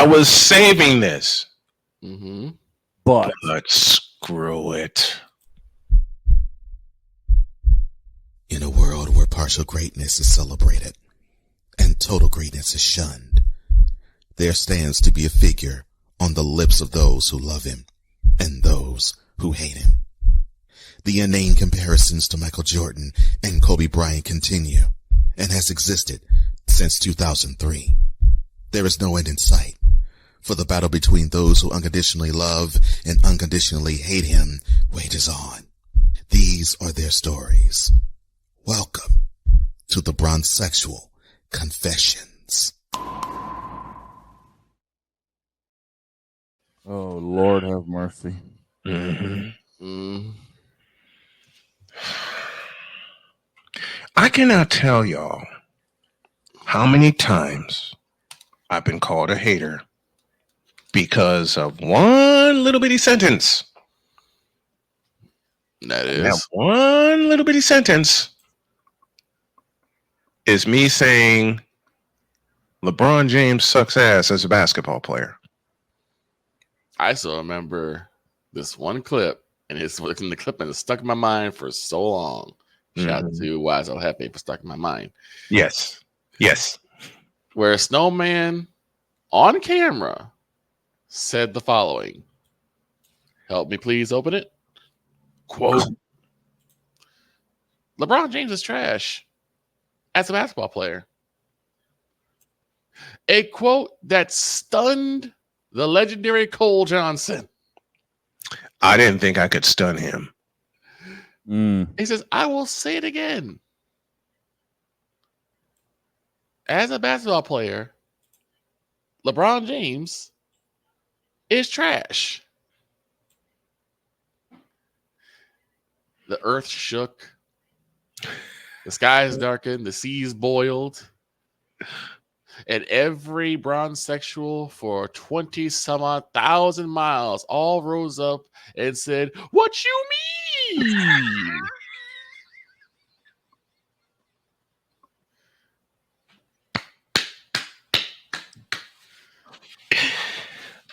I was saving this, Mm-hmm. But but screw it. In a world where partial greatness is celebrated and total greatness is shunned, there stands to be a figure on the lips of those who love him and those who hate him. The inane comparisons to Michael Jordan and Kobe Bryant continue and has existed since 2003. There is no end in sight, for the battle between those who unconditionally love and unconditionally hate him wages on. These are their stories. Welcome to the Bronsexual Confessions. oh Lord have mercy. Mm-hmm. Mm. I cannot tell y'all how many times I've been called a hater because of one little bitty sentence. That And that is. one little bitty sentence is me saying LeBron James sucks ass as a basketball player. I still remember this one clip, and it's in the clip and it's stuck in my mind for so long. Shout out to Why So Happy for stuck in my mind. Yes. Yes. Where a snowman on camera said the following. Help me please open it. Quote, LeBron James is trash as a basketball player. A quote that stunned the legendary Cole Johnson. I didn't think I could stun him. He says, I will say it again. As a basketball player, LeBron James is trash. The earth shook. The skies darkened. The seas boiled. And every Bronsexual for 20 some odd thousand miles all rose up and said, what you mean?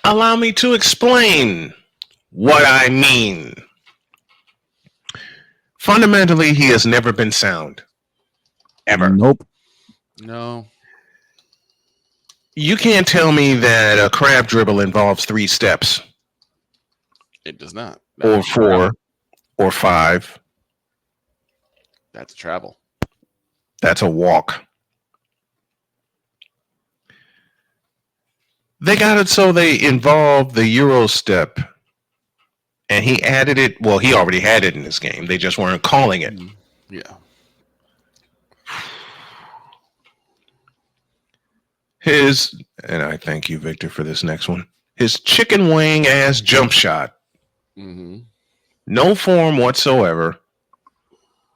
Allow me to explain what I mean. Fundamentally, he has never been sound. Ever. Nope. No. You can't tell me that a crab dribble involves 3 steps. It does not. Or 4 or 5. That's travel. That's a walk. They got it so they involved the Euro step. And he added it. Well, he already had it in this game. They just weren't calling it. Yeah. And I thank you, Victor, for this next one. His chicken wing ass jump shot. Mm-hmm. No form whatsoever.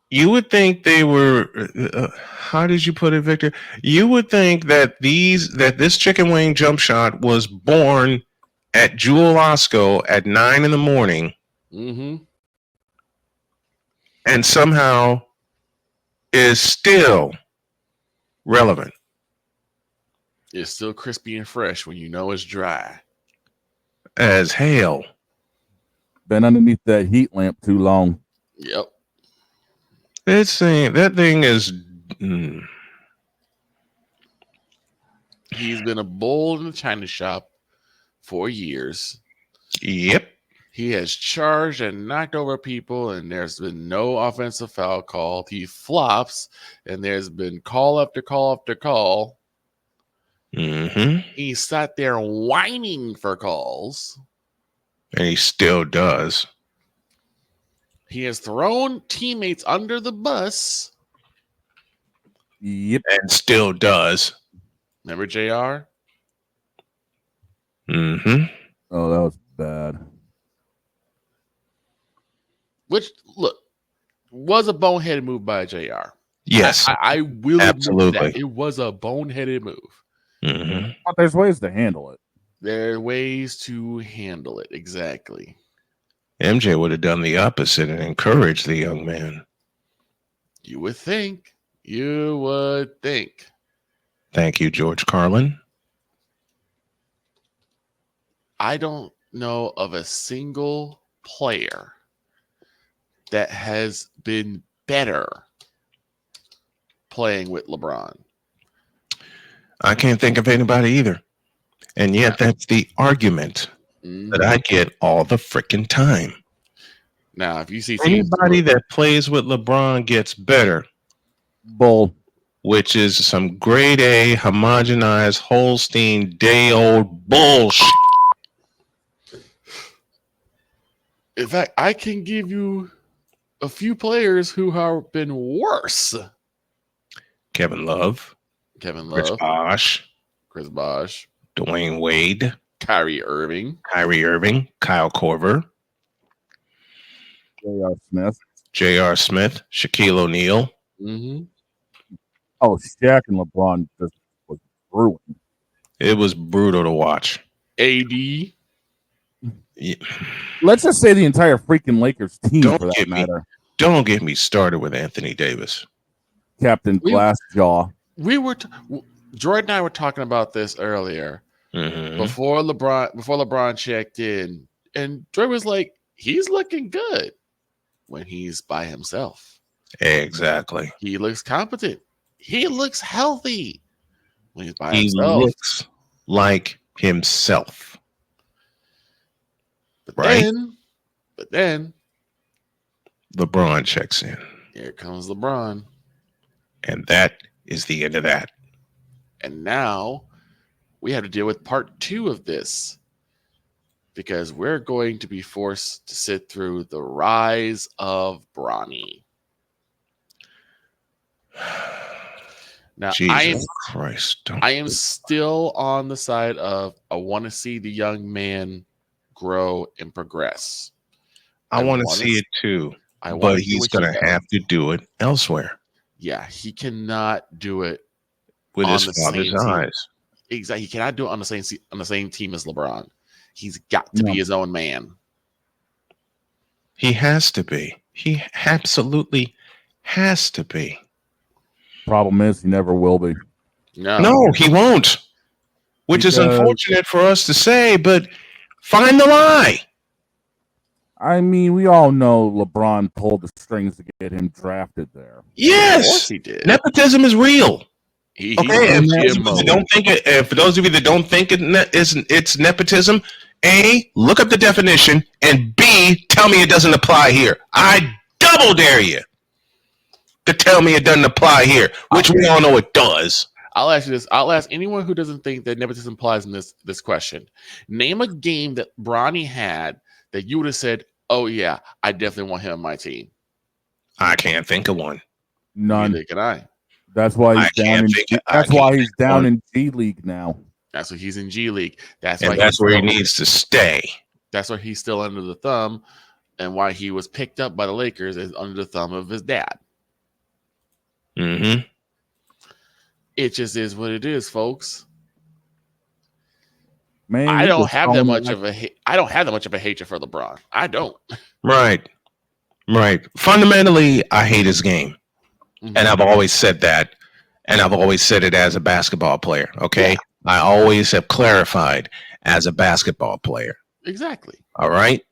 You would think they were. How did you put it, Victor? You would think that this chicken wing jump shot was born at Jewel Osco at 9 in the morning, and somehow is still relevant. It's still crispy and fresh when you know it's dry. As hell. Been underneath that heat lamp too long. Yep. That thing is. He's been a bull in the china shop for years. Yep. He has charged and knocked over people, and there's been no offensive foul called. He flops, and there's been call after call after call. He sat there whining for calls. And he still does. He has thrown teammates under the bus. Yep. And still does. Remember JR? Oh, that was bad. Which, look, was a boneheaded move by JR. Yes. I will absolutely admit that. It was a boneheaded move. But there's ways to handle it. There are ways to handle it. Exactly. MJ would have done the opposite and encouraged the young man. You would think. You would think. Thank you, George Carlin. I don't know of a single player that has been better playing with LeBron. I can't think of anybody either. And yet that's the argument that I get all the freaking time. Now, if you see anybody that plays with LeBron gets better. Bull. Which is some grade A, homogenized, Holstein, day-old bullshit. In fact, I can give you a few players who have been worse. Kevin Love. Chris Bosh. Dwayne Wade. Kyrie Irving. Kyle Korver. J.R. Smith. Shaquille O'Neal. Mm-hmm. Oh, Shaq and LeBron just was brutal. It was brutal to watch. AD. Yeah. Let's just say the entire freaking Lakers team for that matter. Don't get me started with Anthony Davis. Captain Glassjaw. Jordan and I were talking about this earlier before LeBron checked in, and Jordan was like, he's looking good when he's by himself. Exactly. He looks competent. He looks healthy when he's by himself. He looks like himself. But then LeBron checks in. Here comes LeBron. And that is the end of that. And now we have to deal with part 2 of this, because we're going to be forced to sit through the rise of Bronny. Now, Jesus Christ. I am still on the side of I want to see the young man grow and progress. I want to see it too. But he's going to have to do it elsewhere. Yeah, he cannot do it with his father's eyes. Exactly. He cannot do it on the same team as LeBron. He's got to be his own man. He has to be. He absolutely has to be. Problem is, he never will be. No, he won't. Which is unfortunate for us to say, but find the lie. I mean, we all know LeBron pulled the strings to get him drafted there. Yes, of course he did. Nepotism is real. For those of you that don't think it's nepotism, A, look up the definition, and B, tell me it doesn't apply here. I double dare you to tell me it doesn't apply here, which we all know it does. I'll ask you this. I'll ask anyone who doesn't think that nepotism applies in this question. Name a game that Bronny had that you would have said, oh, yeah, I definitely want him on my team. I can't think of one. None. Neither can I. That's why he's down in G League now. That's why he's in G League. That's where he needs to stay. That's why he's still under the thumb, and why he was picked up by the Lakers is under the thumb of his dad. Mm-hmm. It just is what it is, folks. Man, I don't have that much of a hatred for LeBron. I don't. Right. Fundamentally, I hate his game. Mm-hmm. And I've always said that. And I've always said it as a basketball player. Okay. Yeah. I always have clarified as a basketball player. Exactly. All right.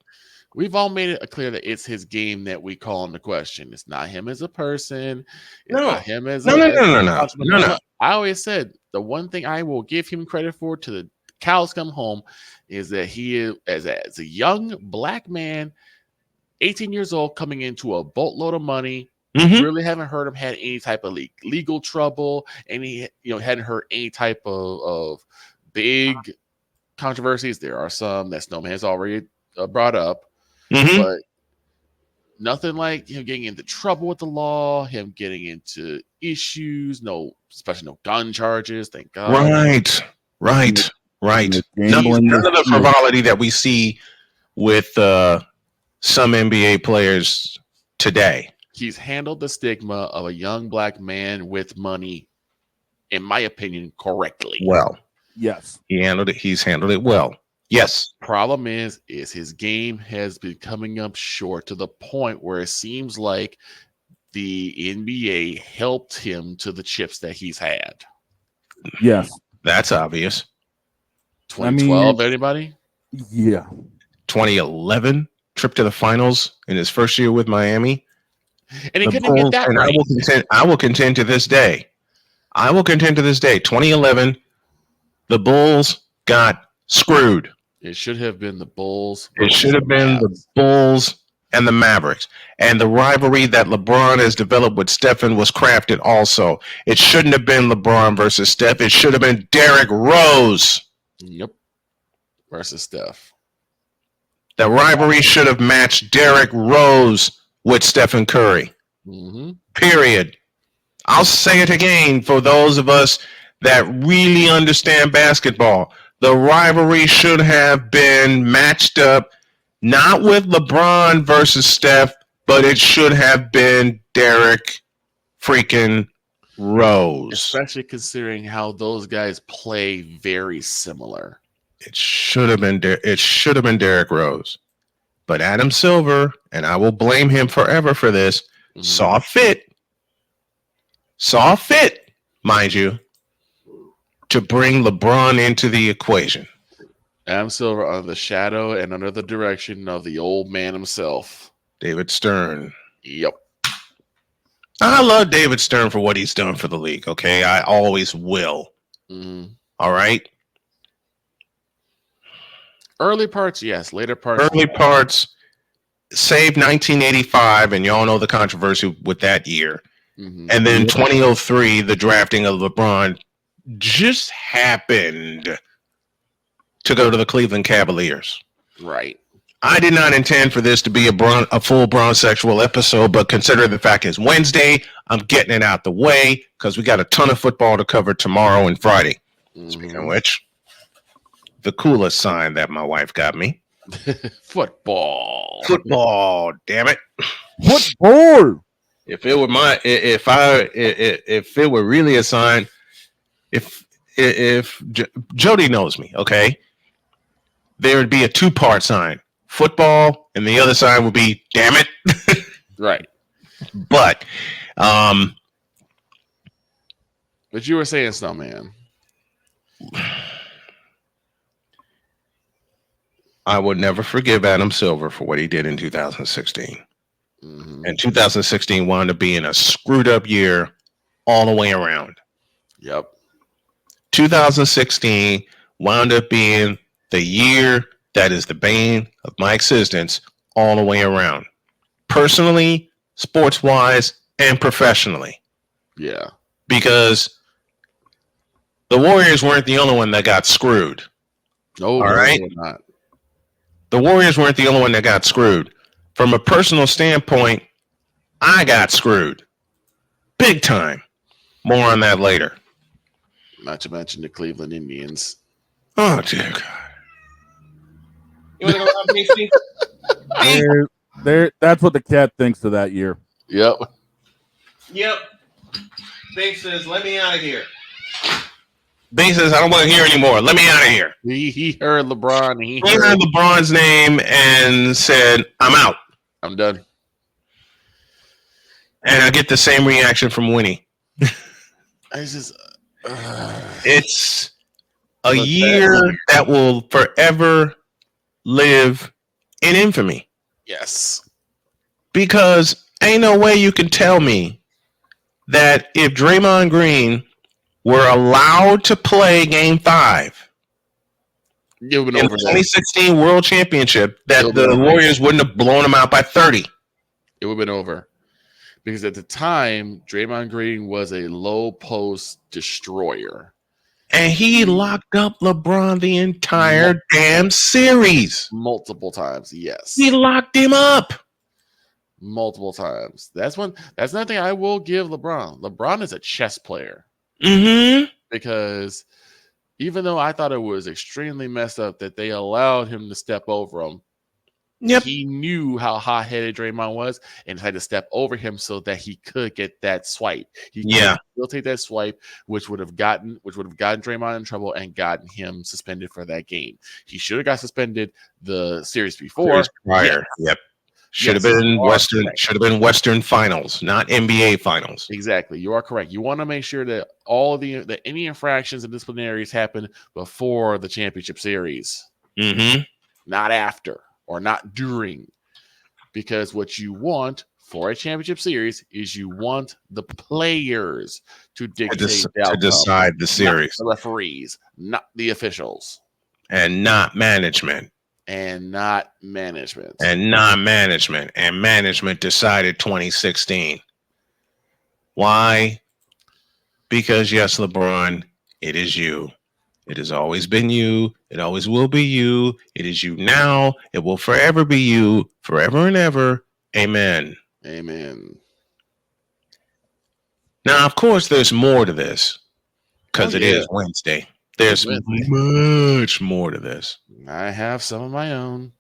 We've all made it clear that it's his game that we call into question. It's not him as a person. It's not him as no. I always said the one thing I will give him credit for to the cows come home is that he is as a young black man, 18 years old, coming into a boatload of money. Mm-hmm. Really haven't heard him had any type of legal trouble. Hadn't heard any type of big controversies. There are some that Snowman has already brought up, but nothing like him getting into trouble with the law, him getting into issues, especially no gun charges. Thank God. Right. None of the frivolity that we see with some NBA players today. He's handled the stigma of a young black man with money, in my opinion, correctly. Well, yes. He's handled it well. Yes. Problem is his game has been coming up short to the point where it seems like the NBA helped him to the chips that he's had. Yes. That's obvious. 2012, anybody? Yeah. 2011 trip to the finals in his first year with Miami. And he The couldn't get Bulls, that and right. I will contend to this day. 2011, the Bulls got screwed. It should have been the Bulls. It should have been the Mavs. Bulls and the Mavericks. And the rivalry that LeBron has developed with Stephen was crafted also. It shouldn't have been LeBron versus Steph. It should have been Derrick Rose. Yep. Versus Steph. The rivalry should have matched Derrick Rose with Stephen Curry. Mm-hmm. Period. I'll say it again for those of us that really understand basketball. The rivalry should have been matched up not with LeBron versus Steph, but it should have been Derrick freaking Rose. Especially considering how those guys play very similar. It should have been Derrick Rose. But Adam Silver, and I will blame him forever for this, saw fit, mind you, to bring LeBron into the equation. Adam Silver under the shadow and under the direction of the old man himself, David Stern. Yep. I love David Stern for what he's done for the league, okay? I always will. Mm-hmm. All right? Early parts, yes. Later parts. Early parts, save 1985, and y'all know the controversy with that year. Mm-hmm. And then 2003, the drafting of LeBron just happened to go to the Cleveland Cavaliers. Right. I did not intend for this to be a full Bronsexual episode, but consider the fact it's Wednesday, I'm getting it out the way because we got a ton of football to cover tomorrow and Friday. Mm-hmm. Speaking of which, the coolest sign that my wife got me. Football, damn it. Football. If it were really a sign, if Jody knows me, okay, there would be a 2-part sign, football, and the other sign would be damn it. Right. But you were saying, Snowman. I would never forgive Adam Silver for what he did in 2016. Mm-hmm. And 2016 wound up being a screwed up year all the way around. Yep. 2016 wound up being the year that is the bane of my existence all the way around. Personally, sports-wise, and professionally. Yeah. Because the Warriors weren't the only one that got screwed. No, all right? Not. The Warriors weren't the only one that got screwed. From a personal standpoint, I got screwed. Big time. More on that later. Not to mention the Cleveland Indians. Oh, dear God. You want to go on, There, that's what the cat thinks of that year. Yep. Bing says, let me out of here. Bing says, I don't want to hear anymore. Let me out of here. He heard LeBron. He heard LeBron's name and said, I'm out. I'm done. And I get the same reaction from Winnie. It's a year that will forever live in infamy. Yes. Because ain't no way you can tell me that if Draymond Green were allowed to play Game 5 in the 2016 World Championship, that the Warriors wouldn't have blown him out by 30. It would have been over. Because at the time, Draymond Green was a low post destroyer. And he locked up LeBron the entire damn series. Multiple times, yes. He locked him up. Multiple times. That's another thing I will give LeBron. LeBron is a chess player. Mm-hmm. Because even though I thought it was extremely messed up that they allowed him to step over him, he knew how hot-headed Draymond was and had to step over him so that he could get that swipe. He could still take that swipe, which would have gotten Draymond in trouble and gotten him suspended for that game. He should have got suspended the series before. Prior. Yep. Should have been Western Finals, not NBA Finals. Exactly. You are correct. You want to make sure that any infractions and disciplinaries happen before the championship series. Mm-hmm. not after or not during. Because what you want for a championship series is you want the players to dictate the to outcome, decide the series, not the referees, not the officials, and not management. And not management. And not management. And management decided 2016. Why? Because yes, LeBron, it is you. It has always been you. It always will be you. It is you now. It will forever be you, forever and ever. Amen. Amen. Now, of course, there's more to this because it yeah. is Wednesday. There's much more to this. I have some of my own.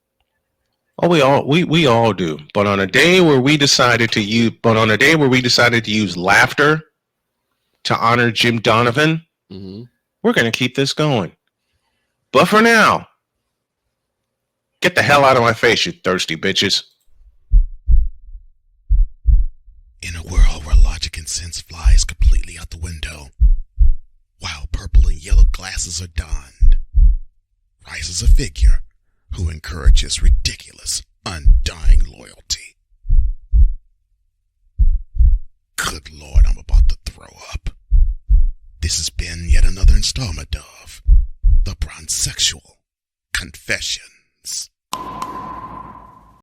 Oh, we all do. But on a day where we decided to use laughter to honor Jim Donovan, we're going to keep this going. But for now, get the hell out of my face, you thirsty bitches. In a world where logic and sense flies completely out the window, while purple and yellow glasses are donned, rises a figure who encourages ridiculous, undying loyalty. Good Lord, I'm about to throw up. This has been yet another installment of the Bronsexual Confessions.